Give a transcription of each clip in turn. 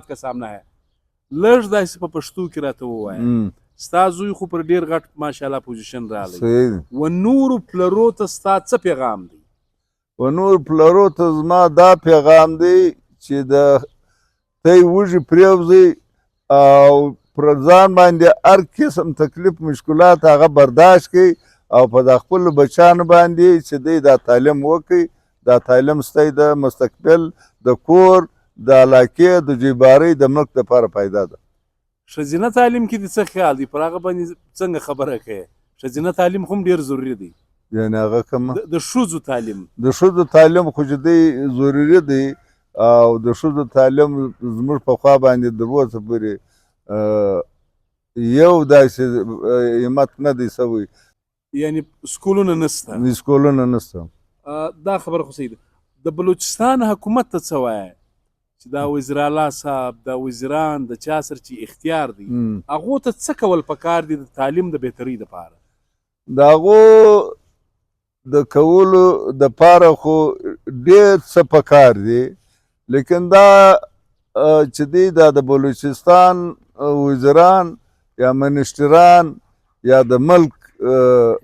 کا سامنا ہے لږ داسې په پښتو کې راته ووایه ستا زوی خو پر ډېر غټ ماشاءالله پوزیشن راغلی صحیح و نورو پلرو ته ستا څه پیغام دی و نور پلرو ته زما دا پیغام دی چې د تی وږي پرېوځئ او پر ځان باندې هر قسم تکلیف مشکلات هغه برداشت کړئ او په د خپلو بچیانو باندې چې دوی دا تعلیم وکړي دا تعلیم ستاسو د مستقبل د کور د علاقې د جیبارۍ د ملک دپاره پیدا ده ښځینه تعلیم کې دې څه خیال دی پر هغه باندې څنګه خبره کوې ښځینه تعلیم خو هم ډېر ضروري دی یعنې هغه کومه د ښځو تعلیم د ښځو تعلیم خو چې دی ضروري دی او د ښځو تعلیم زموږ په خوا باندې تر اوسه پورې یو داسې همت نه دی سوی یعنې سکولونه نشته سکولونه نشته دا خبره خو صحیح ده د بلوچستان حکومت ته څه وایه چې دا وزیراعلی صاحب دا وزیران د چا سره چې اختیار دی هغو ته څه کول پکار دي د تعلیم د بهترۍ دپاره د هغو د کولو دپاره خو ډېر څه پکار دي لیکن دا چې دی دا د بلوچستان وزیران یا منشتران یا د ملک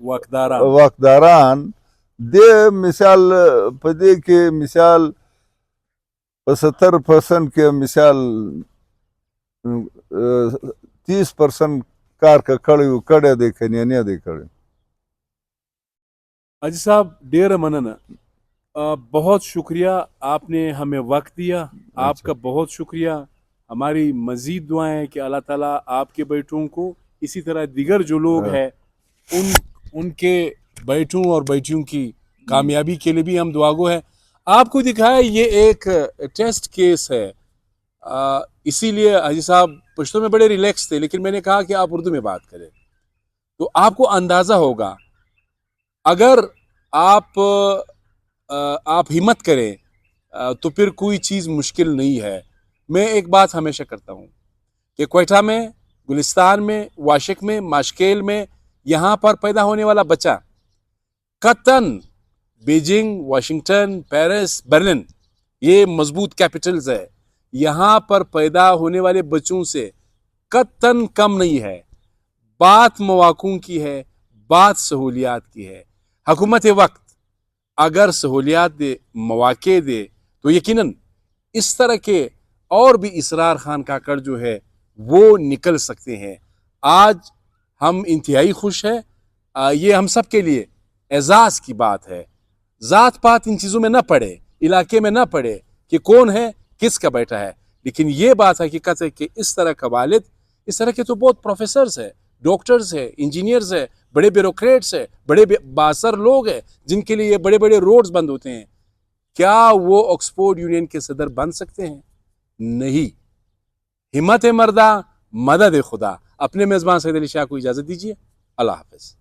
واکداران د مثال په دې کې مثال په 70% کې مثال 30% کار کړی دی که نه دی کړی حاجی صاحب ډیره مننه بہت شکریہ آپ نے ہمیں وقت دیا آپ کا بہت شکریہ ہماری مزید دعائیں ہیں کہ اللہ تعالیٰ آپ کے بیٹوں کو اسی طرح دیگر جو لوگ ہیں ان کے بیٹوں اور بیٹیوں کی کامیابی کے لیے بھی ہم دعا گو ہیں آپ کو دکھایا یہ ایک ٹیسٹ کیس ہے اسی لیے حاجی صاحب پشتوں میں بڑے ریلیکس تھے لیکن میں نے کہا کہ آپ اردو میں بات کریں تو آپ کو اندازہ ہوگا اگر آپ ہمت کریں تو پھر کوئی چیز مشکل نہیں ہے میں ایک بات ہمیشہ کرتا ہوں کہ کوئٹہ میں گلستان میں واشک میں ماشکیل میں یہاں پر پیدا ہونے والا بچہ قطعاً بیجنگ واشنگٹن پیرس برلن یہ مضبوط کیپٹلز ہے یہاں پر پیدا ہونے والے بچوں سے قطعاً کم نہیں ہے بات مواقع کی ہے بات سہولیات کی ہے حکومت وقت اگر سہولیات دے مواقع دے تو یقیناً اس طرح کے اور بھی اسرار خان کاکڑ جو ہے وہ نکل سکتے ہیں آج ہم انتہائی خوش ہیں یہ ہم سب کے لیے اعزاز کی بات ہے ذات پات ان چیزوں میں نہ پڑے علاقے میں نہ پڑے کہ کون ہے کس کا بیٹا ہے لیکن یہ بات حقیقت ہے کہ اس طرح کا والد اس طرح کے تو بہت پروفیسرز ہیں ڈاکٹرز ہیں انجینئرز ہیں بڑے بیوروکریٹس ہیں بڑے باثر لوگ ہیں جن کے لیے بڑے بڑے روڈز بند ہوتے ہیں کیا وہ آکسفورڈ یونین کے صدر بن سکتے ہیں نہیں ہمت مردہ مدد خدا اپنے میزبان سید علی شاہ کو اجازت دیجیے اللہ حافظ